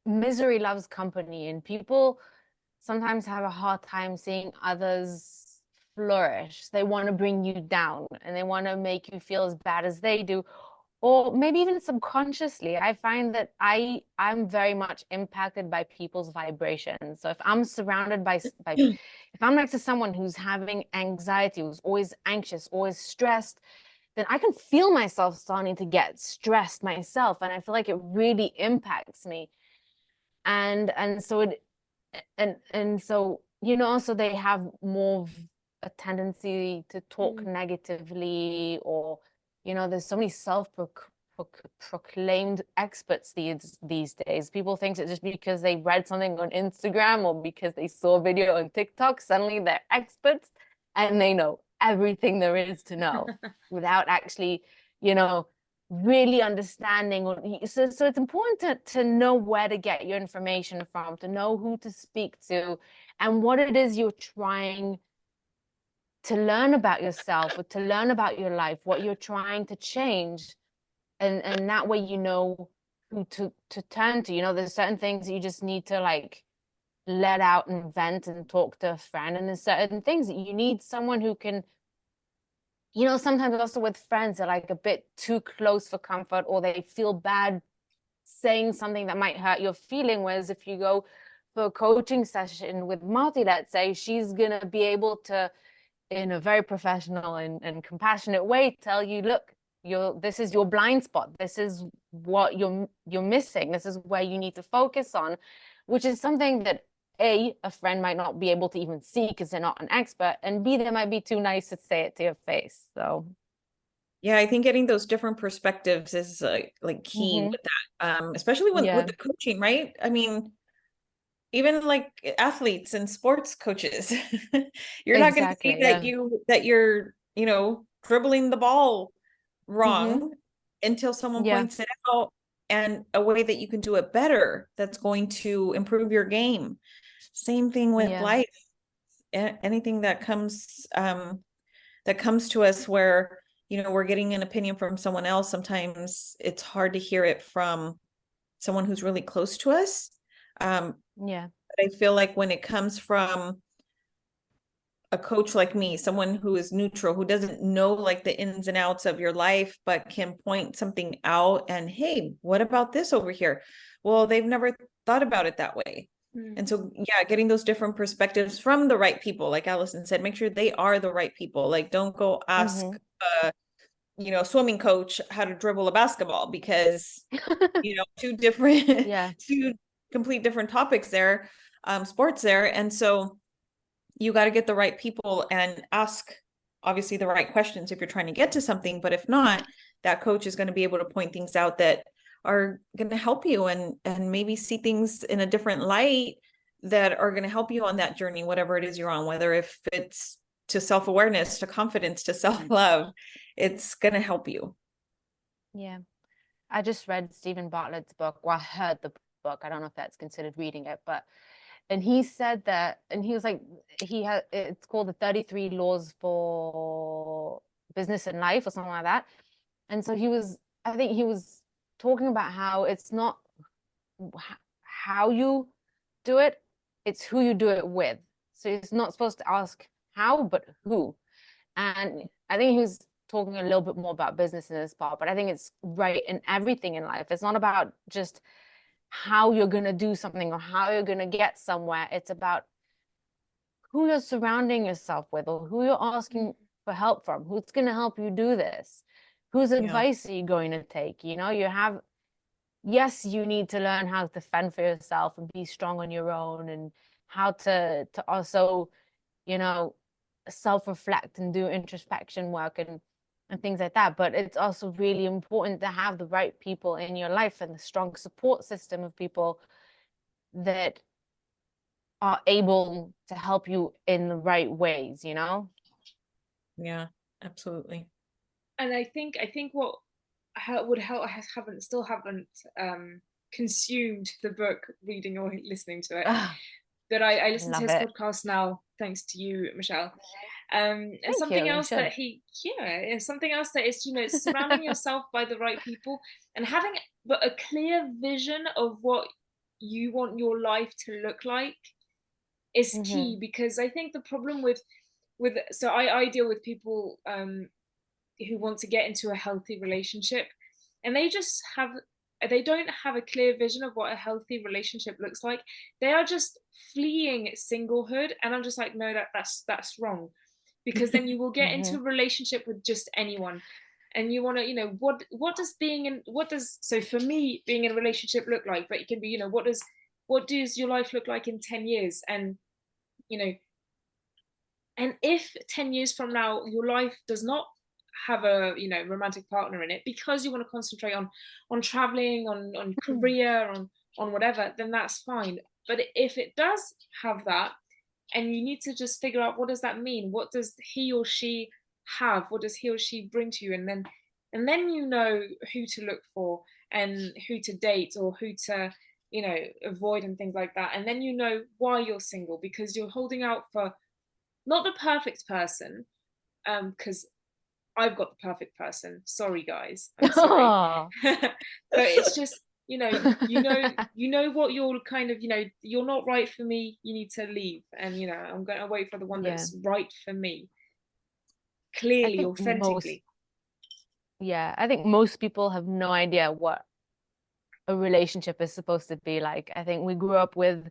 misery loves company, and people sometimes have a hard time seeing others flourish. They want to bring you down and they want to make you feel as bad as they do. Or maybe even subconsciously, I find that I'm very much impacted by people's vibrations. So if I'm surrounded by if I'm next to someone who's having anxiety, who's always anxious, always stressed, then I can feel myself starting to get stressed myself. And I feel like it really impacts me. And so you know, so they have more of a tendency to talk negatively, or, you know, there's so many self-proclaimed experts these days. People think that just because they read something on Instagram or because they saw a video on TikTok, suddenly they're experts and they know everything there is to know without actually, you know, really understanding. So it's important to know where to get your information from, to know who to speak to, and what it is you're trying to learn about yourself, or to learn about your life, what you're trying to change. And that way, you know who to turn to. You know, there's certain things that you just need to like let out and vent and talk to a friend, and there's certain things that you need someone who can, you know, sometimes also with friends, they're like a bit too close for comfort, or they feel bad saying something that might hurt your feeling. Whereas if you go for a coaching session with Marty, let's say, she's gonna be able to, in a very professional and compassionate way, tell you, look, this is your blind spot. This is what you're missing. This is where you need to focus on, which is something that A, a friend might not be able to even see because they're not an expert, and B, they might be too nice to say it to your face. So yeah, I think getting those different perspectives is like key with that, especially with the coaching, right? I mean, even like athletes and sports coaches, you're not going to see that you're, you know, dribbling the ball wrong until someone points it out, and a way that you can do it better that's going to improve your game. Same thing with life. Anything that comes to us where, you know, we're getting an opinion from someone else, sometimes it's hard to hear it from someone who's really close to us. But I feel like when it comes from a coach like me, someone who is neutral, who doesn't know like the ins and outs of your life, but can point something out and, hey, what about this over here? Well, they've never thought about it that way. And so, yeah, getting those different perspectives from the right people, like Allison said, make sure they are the right people. Like, don't go ask, swimming coach how to dribble a basketball, because, two different, two complete different topics there, sports there. And so you got to get the right people and ask, obviously, the right questions if you're trying to get to something. But if not, that coach is going to be able to point things out that are going to help you and maybe see things in a different light that are going to help you on that journey, whatever it is you're on, whether if it's to self-awareness, to confidence, to self-love, it's going to help you. Yeah. I just read Stephen Bartlett's book. Well, I heard the book. I don't know if that's considered reading it, and he said that, and he was like, it's called the 33 Laws for Business and Life or something like that. And so I think he was talking about how it's not how you do it, it's who you do it with. So it's not supposed to ask how, but who. And I think he was talking a little bit more about business in this part, but I think it's right in everything in life. It's not about just how you're going to do something or how you're going to get somewhere. It's about who you're surrounding yourself with, or who you're asking for help from, who's going to help you do this, whose advice are you going to take. Yes, you need to learn how to fend for yourself and be strong on your own, and how to also, self-reflect and do introspection work and things like that. But it's also really important to have the right people in your life and the strong support system of people that are able to help you in the right ways, Yeah, absolutely. And I think what would help, I haven't consumed the book, reading or listening to it, but I listen to his podcast now, thanks to you, Michelle. And something else that something else that is, surrounding yourself by the right people and having a clear vision of what you want your life to look like is key. Because I think the problem with so I deal with people who want to get into a healthy relationship, and they don't have a clear vision of what a healthy relationship looks like. They are just fleeing singlehood, and I'm just like, no, that's wrong, because then you will get into a relationship with just anyone, and you want to, what does so for me being in a relationship look like? But it can be, what does your life look like in 10 years? And and if 10 years from now your life does not have a romantic partner in it, because you want to concentrate on traveling, on career, on whatever, then that's fine. But if it does have that, and you need to just figure out, what does that mean? What does he or she have? What does he or she bring to you? And then who to look for and who to date, or who to avoid, and things like that. And then why you're single, because you're holding out for not the perfect person, because I've got the perfect person. Sorry, guys. I'm sorry. But it's just, you know what you're kind of, you're not right for me. You need to leave. And, I'm going to wait for the one that's right for me. Clearly, authentically. I think most people have no idea what a relationship is supposed to be like. I think we grew up with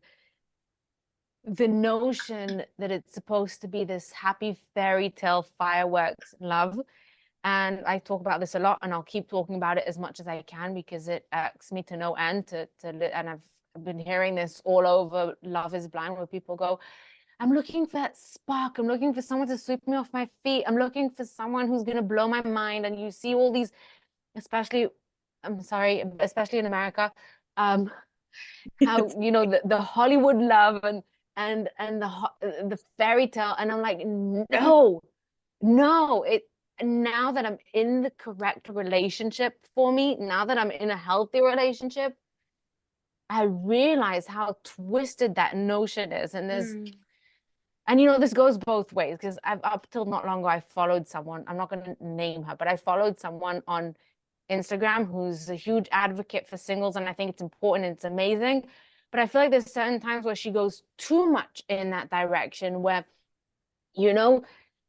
the notion that it's supposed to be this happy fairy tale fireworks love. And I talk about this a lot, and I'll keep talking about it as much as I can, because it irks me to no end and I've been hearing this all over Love is Blind, where people go, I'm looking for that spark, I'm looking for someone to sweep me off my feet, I'm looking for someone who's going to blow my mind. And you see all these, especially in America, how the Hollywood love and the fairy tale, and I'm like, no, now that I'm in the correct relationship for me, now that I'm in a healthy relationship, I realize how twisted that notion is. And this goes both ways, because up till not long ago, I followed someone, I'm not going to name her, but I followed someone on Instagram who's a huge advocate for singles, and I think it's important, it's amazing. But I feel like there's certain times where she goes too much in that direction, where,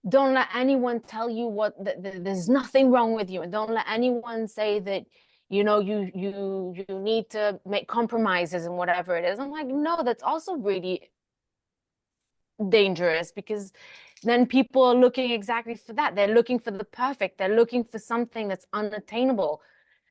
don't let anyone tell you there's nothing wrong with you, and don't let anyone say that you need to make compromises and whatever it is. I'm like, no, that's also really dangerous, because then people are looking exactly for that. They're looking for the perfect. They're looking for something that's unattainable,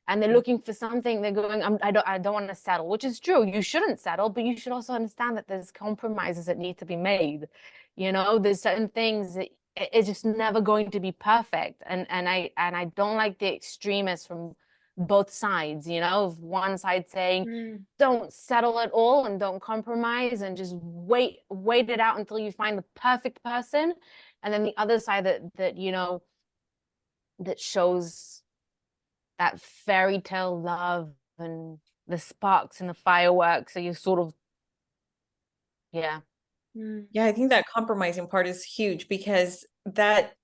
and they're looking for something. They're going, I don't want to settle, which is true. You shouldn't settle, but you should also understand that there's compromises that need to be made. There's certain things that it's just never going to be perfect, and I don't like the extremists from both sides, of one side saying don't settle at all and don't compromise and just wait it out until you find the perfect person, and then the other side that that shows that fairy tale love and the sparks and the fireworks. So you sort of, yeah. Yeah, I think that compromising part is huge, because that,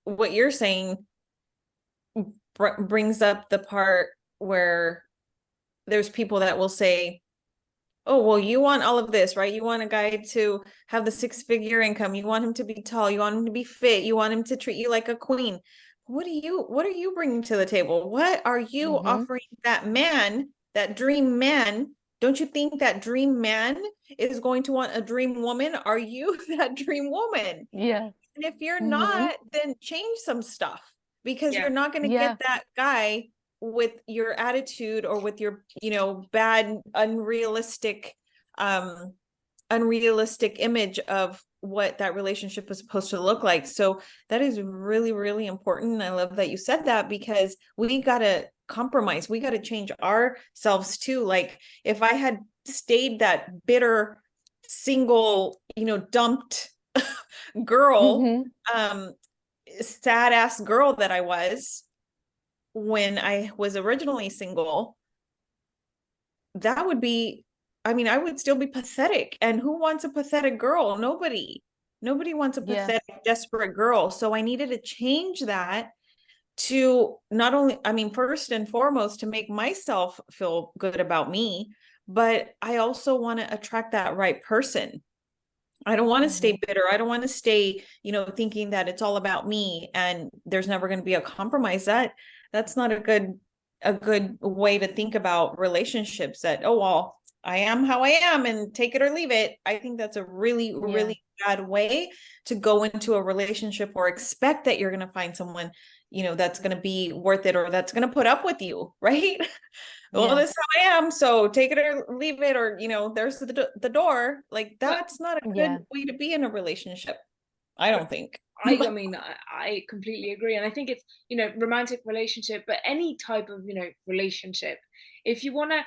what you're saying brings up the part where there's people that will say, oh, well, you want all of this, right? You want a guy to have the 6-figure income. You want him to be tall. You want him to be fit. You want him to treat you like a queen. What are you bringing to the table? What are you offering that man, that dream man? Don't you think that dream man is going to want a dream woman? Are you that dream woman? Yeah. And if you're not, then change some stuff, because you're not going to get that guy with your attitude or with your, bad, unrealistic image of what that relationship is supposed to look like. So that is really, really important. I love that you said that, because we got to compromise. We got to change ourselves too. Like, if I had stayed that bitter, single, dumped girl, sad ass girl that I was when I was originally single, that would be, I would still be pathetic. And who wants a pathetic girl? Nobody wants a pathetic, desperate girl. So I needed to change that to not only, first and foremost, to make myself feel good about me, but I also want to attract that right person. I don't want to stay bitter. I don't want to stay, thinking that it's all about me and there's never going to be a compromise. That's not a good way to think about relationships, that, oh, well, I am how I am and take it or leave it. I think that's a really, really bad way to go into a relationship, or expect that you're going to find someone, that's going to be worth it, or that's going to put up with you. Right. Well, this is how I am, so take it or leave it, or, there's the door. Like, that's not a good way to be in a relationship, I don't think. I completely agree. And I think it's, romantic relationship, but any type of, relationship, if you want to,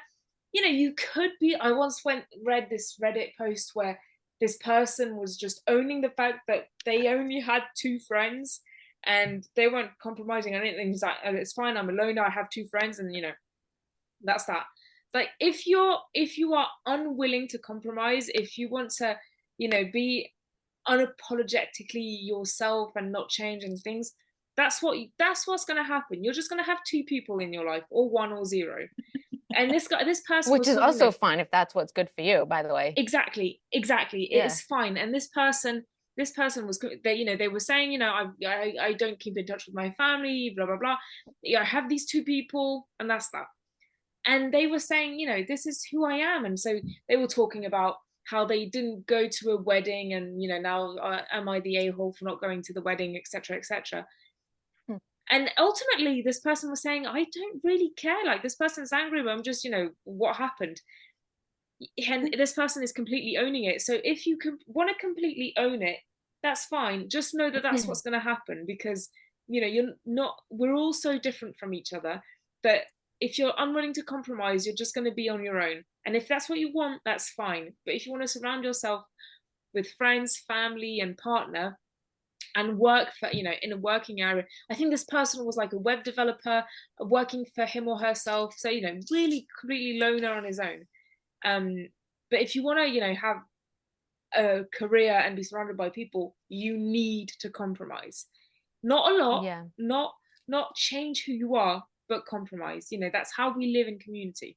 you could be, I once read this Reddit post where this person was just owning the fact that they only had 2 friends and they weren't compromising on anything. It's like, oh, it's fine, I'm alone now, I have 2 friends, and, that's that. Like, if you are unwilling to compromise, if you want to, be unapologetically yourself and not changing things, that's what's going to happen. You're just going to have 2 people in your life, or 1 or 0. And this person, which is also fine if that's what's good for you, by the way. Exactly. It is fine. And this person was, they were saying, I don't keep in touch with my family, blah blah blah. I have these 2 people, and that's that. And they were saying, this is who I am. And so they were talking about how they didn't go to a wedding, and now am I the a-hole for not going to the wedding, etc., etc. And ultimately this person was saying, I don't really care, like, this person's angry, but I'm just, what happened. And this person is completely owning it. So if you want to completely own it, that's fine. Just know that that's what's going to happen, because we're all so different from each other that if you're unwilling to compromise, you're just going to be on your own. And if that's what you want, that's fine. But if you want to surround yourself with friends, family, and partner, and work for, in a working area, I think this person was like a web developer working for him or herself. So, really completely loner on his own. But if you want to, have a career and be surrounded by people, you need to compromise. Not a lot, not change who you are, but compromise. That's how we live in community.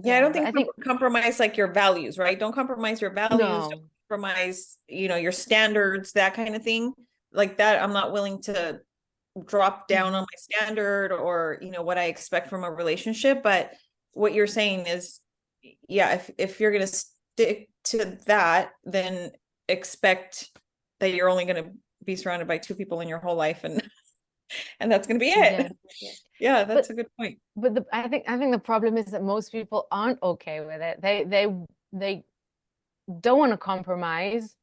I don't think compromise like your values, right? Don't compromise your values. No. Don't compromise, your standards, that kind of thing. Like that, I'm not willing to drop down on my standard or, you know, what I expect from a relationship. But what you're saying is, yeah, if you're going to stick to that, then expect that you're only going to be surrounded by 2 people in your whole life, and that's going to be it. Yeah, that's a good point. But I think the problem is that most people aren't okay with it. They don't want to compromise,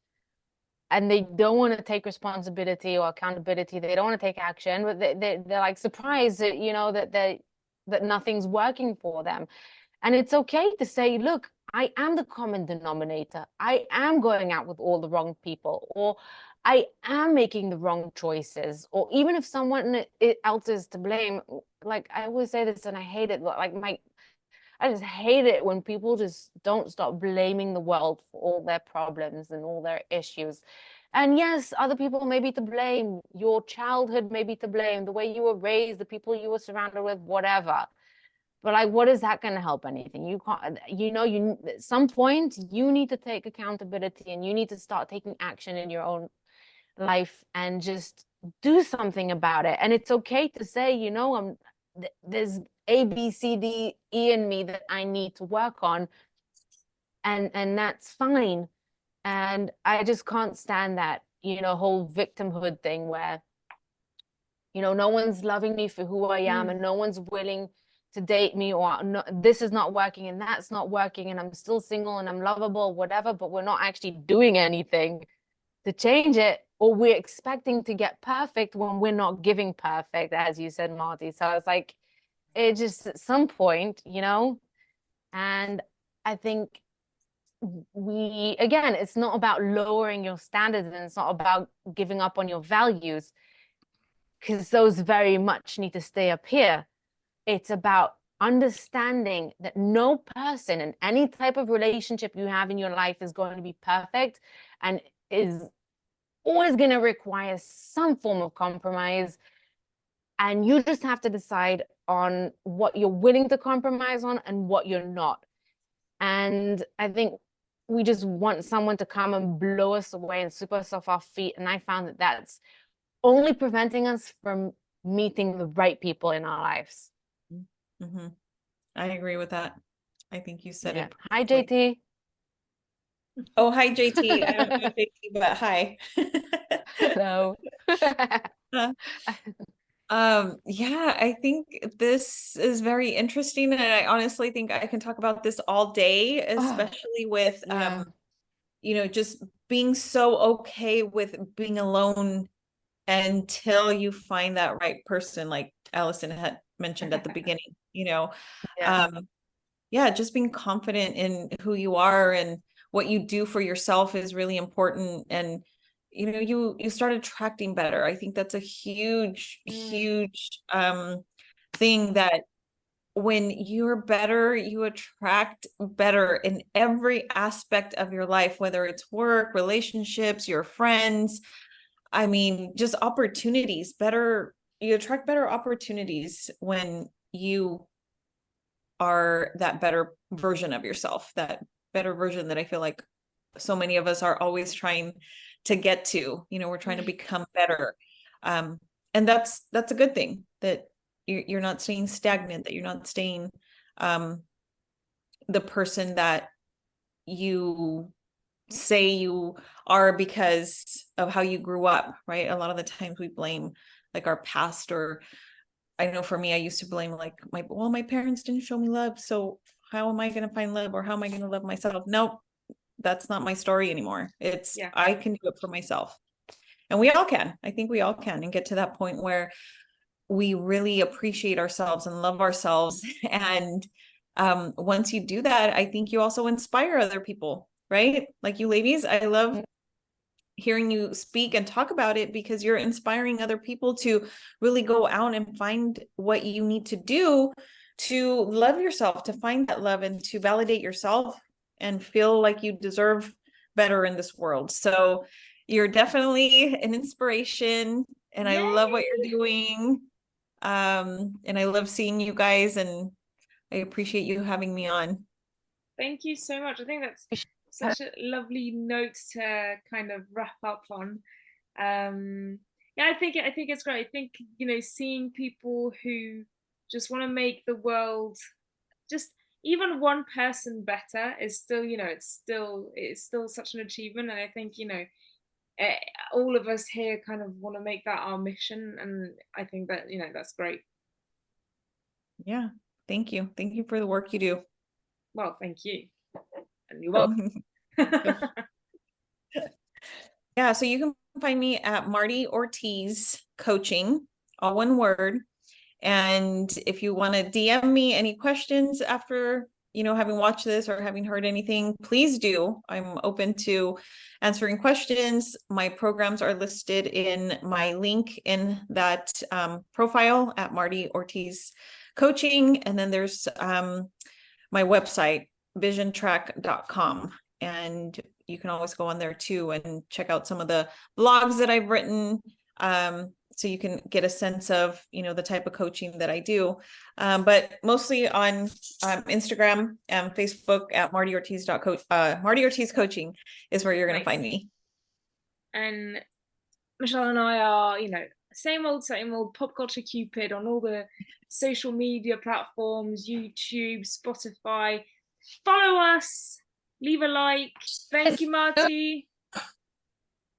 and they don't want to take responsibility or accountability. They don't want to take action, but they're like surprised that, you know, that nothing's working for them. And it's okay to say, look, I am the common denominator. I am going out with all the wrong people, or I am making the wrong choices, or even if someone else is to blame. Like I always say this, and I hate it. I just hate it when people just don't stop blaming the world for all their problems and all their issues. And yes, other people may be to blame. Your childhood may be to blame, the way you were raised, the people you were surrounded with, whatever. But like, what is that going to help anything? You can't, you know, at some point you need to take accountability, and you need to start taking action in your own life and just do something about it. And it's okay to say, you know, there's A, B, C, D, E in me that I need to work on, and that's fine. And I just can't stand that, you know, whole victimhood thing where, you know, no one's loving me for who I am, and no one's willing to date me, or no, this is not working and that's not working, and I'm still single and I'm lovable, whatever, but we're not actually doing anything to change it, or we're expecting to get perfect when we're not giving perfect, as you said, Marty. So it's like, it just at some point, you know, and I think again, it's not about lowering your standards, and it's not about giving up on your values, because those very much need to stay up here. It's about understanding that no person in any type of relationship you have in your life is going to be perfect, and is always going to require some form of compromise. And you just have to decide on what you're willing to compromise on and what you're not. And I think we just want someone to come and blow us away and sweep us off our feet. And I found that that's only preventing us from meeting the right people in our lives. Mm-hmm. I agree with that. I think you said it. Hi, JT. Oh, hi, JT. I don't know JT, but hi. Hello. Yeah, I think this is very interesting, and I honestly think I can talk about this all day, especially with you know, just being so okay with being alone until you find that right person, like Allison had mentioned at the beginning, you know. Yeah, just being confident in who you are and what you do for yourself is really important. And you know, you start attracting better. I think that's a huge thing, that when you're better, you attract better in every aspect of your life, whether it's work, relationships, your friends. I mean, just opportunities. You attract better opportunities when you are that better version of yourself, that better version that I feel like so many of us are always trying to get to. You know, we're trying to become better. And that's a good thing, that you're not staying stagnant, that you're not staying the person that you say you are because of how you grew up, right? A lot of the times we blame like our past, or I know for me, I used to blame like my parents didn't show me love, so how am I going to find love, or how am I going to love myself? Nope, that's not my story anymore. It's I can do it for myself. And we all can. I think we all can, and get to that point where we really appreciate ourselves and love ourselves. And once you do that, I think you also inspire other people, right? Like you ladies, I love hearing you speak and talk about it, because you're inspiring other people to really go out and find what you need to do to love yourself, to find that love, and to validate yourself and feel like you deserve better in this world. So you're definitely an inspiration, and I love what you're doing. And I love seeing you guys, and I appreciate you having me on. Thank you so much. I think that's such a lovely note to kind of wrap up on. Yeah, I think it's great. I think, you know, seeing people who just want to make the world just even one person better is still, you know, it's still such an achievement. And I think, you know, all of us here kind of want to make that our mission, and I think that, you know, that's great. Yeah, thank you for the work you do. Well, thank you, and you're welcome. Yeah, so you can find me at Marty Ortiz Coaching, all one word. And if you want to DM me any questions after, you know, having watched this or having heard anything, please do. I'm open to answering questions. My programs are listed in my link in that profile at Marty Ortiz Coaching. And then there's my website, visiontrack.com. And you can always go on there too and check out some of the blogs that I've written. So you can get a sense of, you know, the type of coaching that I do, but mostly on Instagram and Facebook at Marty Ortiz Coaching is where you're going to find me. And Michelle and I are, you know, same old pop culture Cupid on all the social media platforms, YouTube, Spotify. Follow us, leave a like. Thank you, Marty.